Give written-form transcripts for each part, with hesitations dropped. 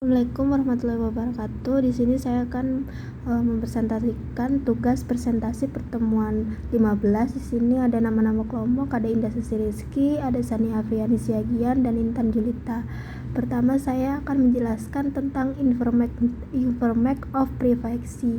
Assalamualaikum warahmatullahi wabarakatuh. Di sini saya akan mempresentasikan tugas presentasi pertemuan 15. Di sini ada nama-nama kelompok, ada Indah Susi Rizky, ada Sani Afriani Siagian, dan Intan Julita. Pertama, saya akan menjelaskan tentang information of privacy.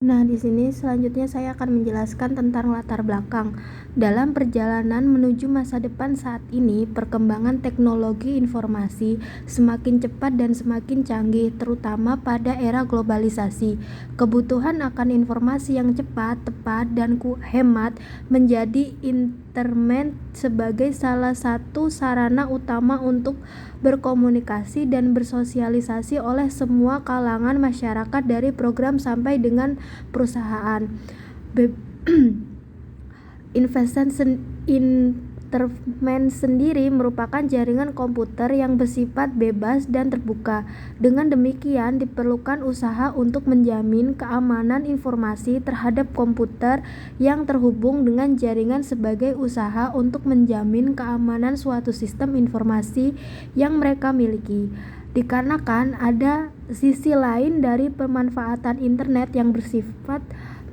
Nah, di sini selanjutnya saya akan menjelaskan tentang latar belakang. Dalam perjalanan menuju masa depan saat ini, perkembangan teknologi informasi semakin cepat dan semakin canggih, terutama pada era globalisasi. Kebutuhan akan informasi yang cepat, tepat, dan hemat menjadi internet sebagai salah satu sarana utama untuk berkomunikasi dan bersosialisasi oleh semua kalangan masyarakat, dari program sampai dengan perusahaan. Internet sendiri merupakan jaringan komputer yang bersifat bebas dan terbuka. Dengan demikian, diperlukan usaha untuk menjamin keamanan informasi terhadap komputer yang terhubung dengan jaringan sebagai usaha untuk menjamin keamanan suatu sistem informasi yang mereka miliki. Dikarenakan ada sisi lain dari pemanfaatan internet yang bersifat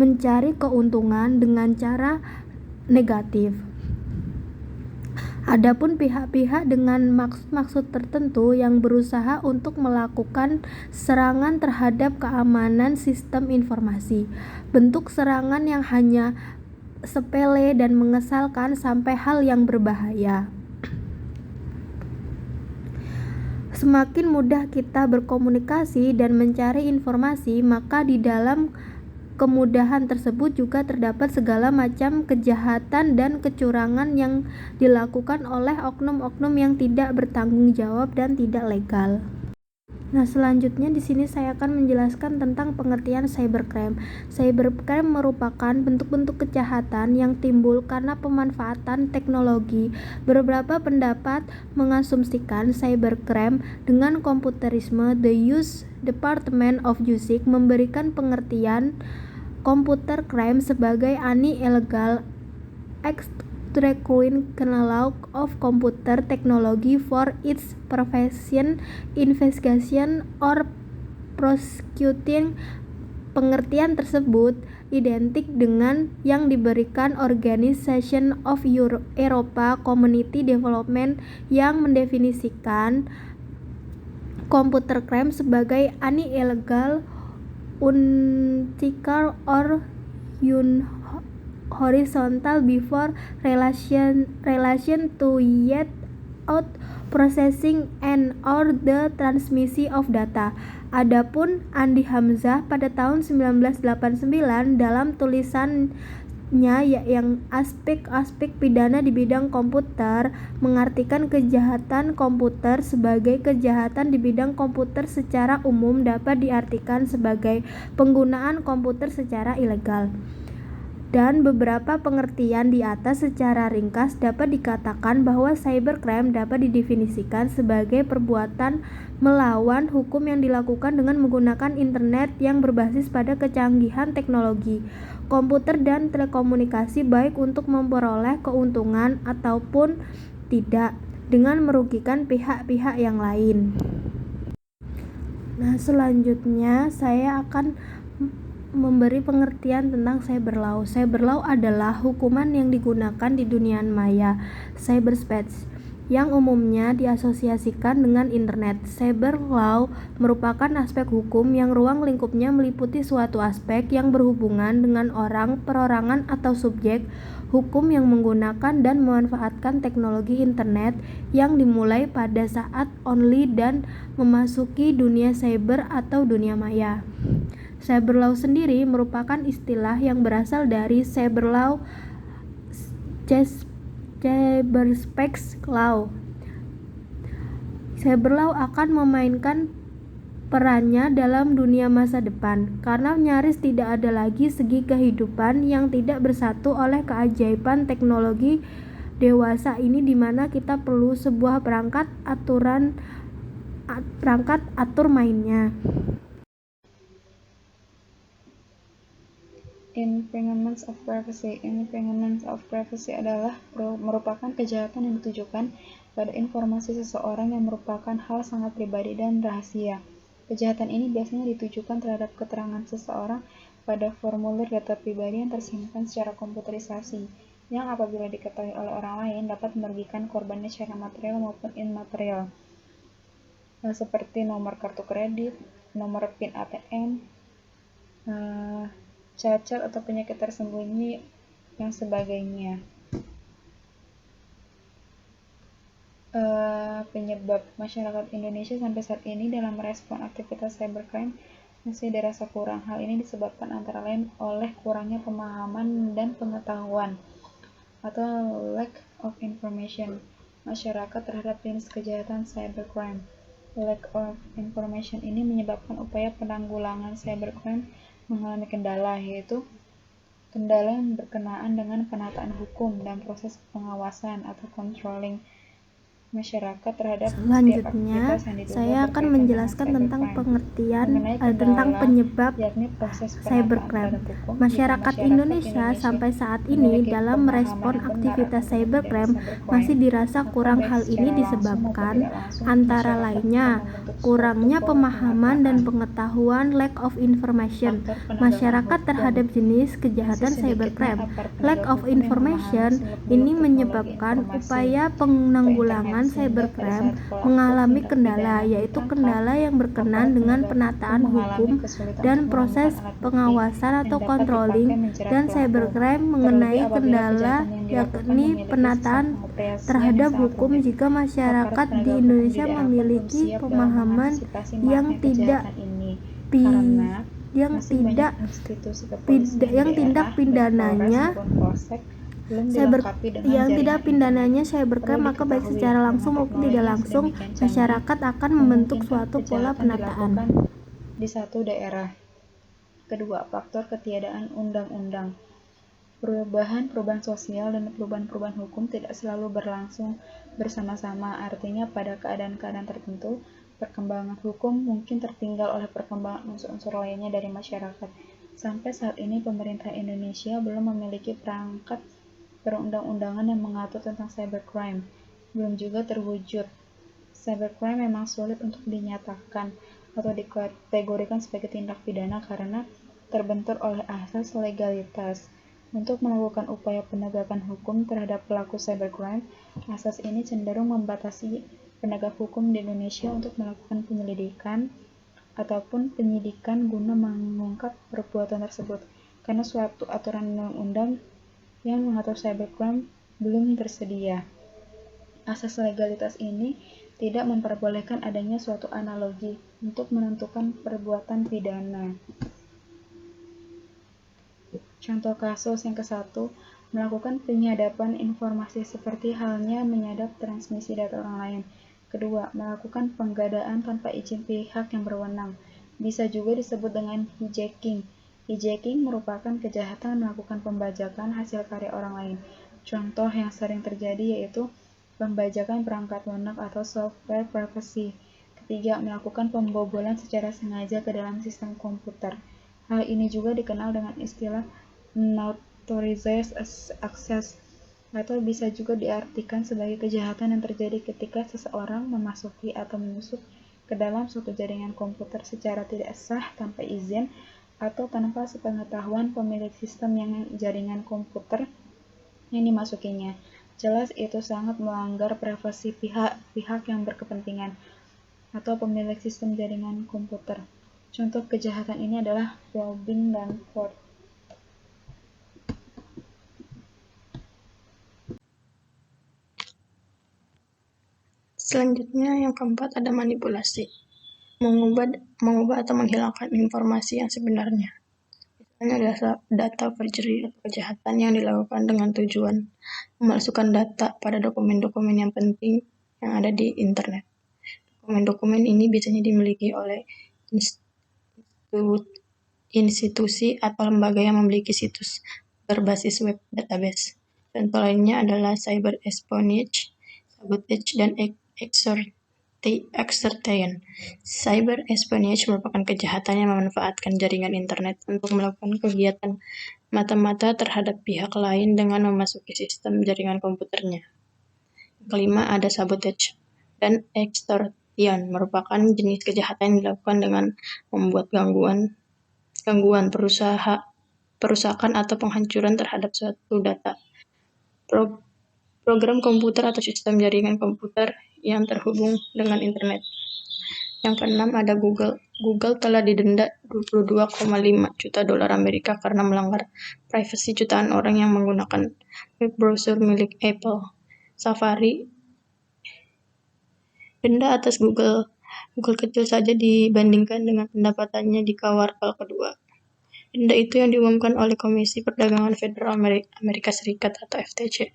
mencari keuntungan dengan cara negatif. Adapun pihak-pihak dengan maksud tertentu yang berusaha untuk melakukan serangan terhadap keamanan sistem informasi. Bentuk serangan yang hanya sepele dan mengesalkan sampai hal yang berbahaya. Semakin mudah kita berkomunikasi dan mencari informasi, maka di dalam kemudahan tersebut juga terdapat segala macam kejahatan dan kecurangan yang dilakukan oleh oknum-oknum yang tidak bertanggung jawab dan tidak legal. Nah, selanjutnya di sini saya akan menjelaskan tentang pengertian cybercrime. Cybercrime merupakan bentuk-bentuk kejahatan yang timbul karena pemanfaatan teknologi. Beberapa pendapat mengasumsikan cybercrime dengan komputerisme. The US Department of Justice memberikan pengertian computer crime sebagai any illegal extraordinary knowledge of computer technology for its prevention, investigation, or prosecuting. Pengertian tersebut identik dengan yang diberikan Organization of Europa Community Development yang mendefinisikan computer crime sebagai any illegal, unethical, or horizontal before relation to yet out processing and or the transmission of data. Adapun Andi Hamzah pada tahun 1989 dalam tulisannya yang aspek-aspek pidana di bidang komputer mengartikan kejahatan komputer sebagai kejahatan di bidang komputer secara umum dapat diartikan sebagai penggunaan komputer secara ilegal. Dan beberapa pengertian di atas secara ringkas dapat dikatakan bahwa cybercrime dapat didefinisikan sebagai perbuatan melawan hukum yang dilakukan dengan menggunakan internet yang berbasis pada kecanggihan teknologi, komputer dan telekomunikasi, baik untuk memperoleh keuntungan ataupun tidak, dengan merugikan pihak-pihak yang lain. Nah, selanjutnya saya akan memberi pengertian tentang cyberlaw. Cyberlaw adalah hukuman yang digunakan di dunia maya, cyberspace, yang umumnya diasosiasikan dengan internet. Cyberlaw merupakan aspek hukum yang ruang lingkupnya meliputi suatu aspek yang berhubungan dengan orang, perorangan, atau subjek hukum yang menggunakan dan memanfaatkan teknologi internet yang dimulai pada saat only dan memasuki dunia cyber atau dunia maya. Cyberlaw sendiri merupakan istilah yang berasal dari cyberlaw, cyberspace law. Cyberlaw akan memainkan perannya dalam dunia masa depan, karena nyaris tidak ada lagi segi kehidupan yang tidak bersatu oleh keajaiban teknologi dewasa ini, di mana kita perlu sebuah perangkat atur mainnya. Infringements of privacy. Infringements of privacy adalah merupakan kejahatan yang ditujukan pada informasi seseorang yang merupakan hal sangat pribadi dan rahasia. Kejahatan ini biasanya ditujukan terhadap keterangan seseorang pada formulir data pribadi yang tersimpan secara komputerisasi, yang apabila diketahui oleh orang lain dapat merugikan korbannya secara material maupun immaterial, seperti nomor kartu kredit, nomor PIN ATM, cacat atau penyakit tersembunyi, yang sebagainya. Penyebab masyarakat Indonesia sampai saat ini dalam merespon aktivitas cybercrime masih dirasa kurang. Hal ini disebabkan antara lain oleh kurangnya pemahaman dan pengetahuan atau lack of information masyarakat terhadap jenis kejahatan cybercrime. Lack of information ini menyebabkan upaya penanggulangan cybercrime mengalami kendala, yaitu kendala yang berkenaan dengan penataan hukum dan proses pengawasan atau controlling masyarakat terhadap setiap Selanjutnya, aktivitas yang diduga saya akan berkaitan menjelaskan dengan tentang cybercrime. pengertian Mengenai tentang kendala, penyebab yakni proses penataan cybercrime. terhadap hukum, Masyarakat Indonesia sampai saat ini dalam merespon aktivitas cybercrime masih dirasa kurang. Hal ini disebabkan antara lainnya kurangnya pemahaman dan pengetahuan, lack of information masyarakat terhadap jenis kejahatan cybercrime. Lack of information ini menyebabkan upaya penanggulangan cybercrime mengalami kendala, yaitu kendala yang berkenaan dengan penataan hukum dan proses pengawasan atau controlling, dan cybercrime mengenai kendala yakni penataan terhadap hukum. Jika masyarakat di Indonesia memiliki pemahaman yang tidak tindak pidananya cybercrime, maka baik secara langsung maupun tidak langsung masyarakat akan membentuk suatu pola penataan di satu daerah. Kedua, faktor ketiadaan undang-undang. Perubahan sosial dan perubahan hukum tidak selalu berlangsung bersama-sama. Artinya pada keadaan-keadaan tertentu perkembangan hukum mungkin tertinggal oleh perkembangan unsur-unsur lainnya dari masyarakat. Sampai saat ini pemerintah Indonesia belum memiliki perangkat perundang-undangan yang mengatur tentang cybercrime. Belum juga terwujud. Cybercrime memang sulit untuk dinyatakan atau dikategorikan sebagai tindak pidana karena terbentur oleh asas legalitas. Untuk melakukan upaya penegakan hukum terhadap pelaku cybercrime, asas ini cenderung membatasi penegak hukum di Indonesia untuk melakukan penyelidikan ataupun penyidikan guna mengungkap perbuatan tersebut, karena suatu aturan undang-undang yang mengatur cybercrime belum tersedia. Asas legalitas ini tidak memperbolehkan adanya suatu analogi untuk menentukan perbuatan pidana. Contoh kasus yang ke-1, melakukan penyadapan informasi seperti halnya menyadap transmisi data orang lain. Kedua, melakukan penggadaan tanpa izin pihak yang berwenang. Bisa juga disebut dengan hijacking. Hijacking merupakan kejahatan melakukan pembajakan hasil karya orang lain. Contoh yang sering terjadi yaitu pembajakan perangkat lunak atau software privacy. Ketiga, melakukan pembobolan secara sengaja ke dalam sistem komputer. Hal ini juga dikenal dengan istilah unauthorized access, atau bisa juga diartikan sebagai kejahatan yang terjadi ketika seseorang memasuki atau menyusup ke dalam suatu jaringan komputer secara tidak sah, tanpa izin, atau tanpa sepengetahuan pemilik sistem yang jaringan komputer yang dimasukinya. Jelas itu sangat melanggar privasi pihak yang berkepentingan atau pemilik sistem jaringan komputer. Contoh kejahatan ini adalah robbing dan fraud. Selanjutnya yang keempat ada manipulasi. Mengubah atau menghilangkan informasi yang sebenarnya. Misalnya data perjury atau kejahatan yang dilakukan dengan tujuan memalsukan data pada dokumen-dokumen yang penting yang ada di internet. Dokumen-dokumen ini biasanya dimiliki oleh institusi atau lembaga yang memiliki situs berbasis web database. Contoh lainnya adalah cyber espionage, sabotage, dan extortion. extortion. Cyber espionage merupakan kejahatan yang memanfaatkan jaringan internet untuk melakukan kegiatan mata-mata terhadap pihak lain dengan memasuki sistem jaringan komputernya. Kelima, ada sabotage dan extortion merupakan jenis kejahatan yang dilakukan dengan membuat gangguan perusakan atau penghancuran terhadap suatu data, program komputer atau sistem jaringan komputer yang terhubung dengan internet. Yang keenam ada Google. Google telah didenda 22,5 juta dolar Amerika karena melanggar privasi jutaan orang yang menggunakan web browser milik Apple, Safari. Denda atas Google kecil saja dibandingkan dengan pendapatannya di kuartal kedua. Denda itu yang diumumkan oleh Komisi Perdagangan Federal Amerika Serikat atau FTC.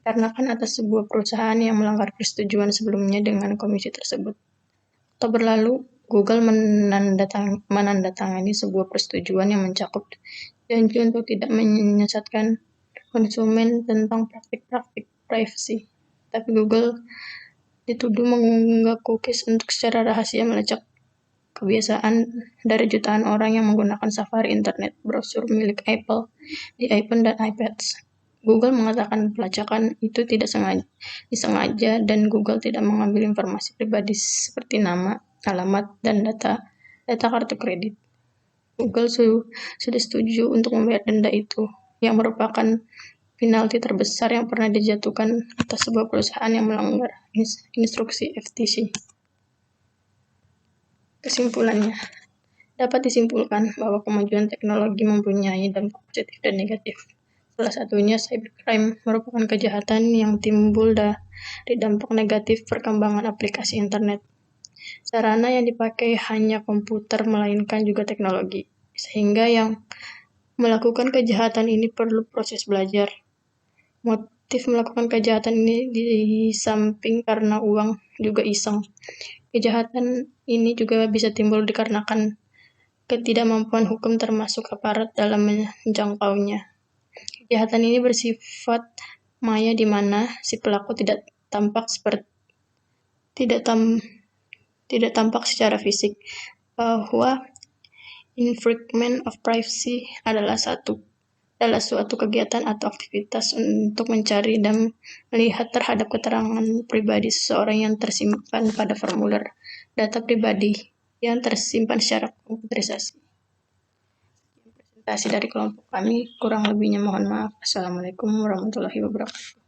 Dikarenakan atas sebuah perusahaan yang melanggar persetujuan sebelumnya dengan komisi tersebut. Oktober lalu, Google menandatangani sebuah persetujuan yang mencakup janji untuk tidak menyesatkan konsumen tentang praktik-praktik privacy. Tapi Google dituduh mengunggah cookies untuk secara rahasia melacak kebiasaan dari jutaan orang yang menggunakan Safari Internet Browser milik Apple di iPhone dan iPads. Google mengatakan pelacakan itu tidak disengaja dan Google tidak mengambil informasi pribadi seperti nama, alamat, dan data kartu kredit. Google sudah setuju untuk membayar denda itu, yang merupakan penalti terbesar yang pernah dijatuhkan atas sebuah perusahaan yang melanggar instruksi FTC. Kesimpulannya, dapat disimpulkan bahwa kemajuan teknologi mempunyai dampak positif dan negatif. Salah satunya cybercrime merupakan kejahatan yang timbul dari dampak negatif perkembangan aplikasi internet. Sarana yang dipakai hanya komputer melainkan juga teknologi, sehingga yang melakukan kejahatan ini perlu proses belajar. Motif melakukan kejahatan ini di samping karena uang juga iseng. Kejahatan ini juga bisa timbul dikarenakan ketidakmampuan hukum termasuk aparat dalam menjangkaunya. Kejahatan ini bersifat maya di mana si pelaku tidak tampak secara fisik, bahwa infringement of privacy adalah suatu kegiatan atau aktivitas untuk mencari dan melihat terhadap keterangan pribadi seseorang yang tersimpan pada formulir data pribadi yang tersimpan secara komputerisasi. Presentasi dari kelompok kami, kurang lebihnya mohon maaf. Assalamualaikum warahmatullahi wabarakatuh.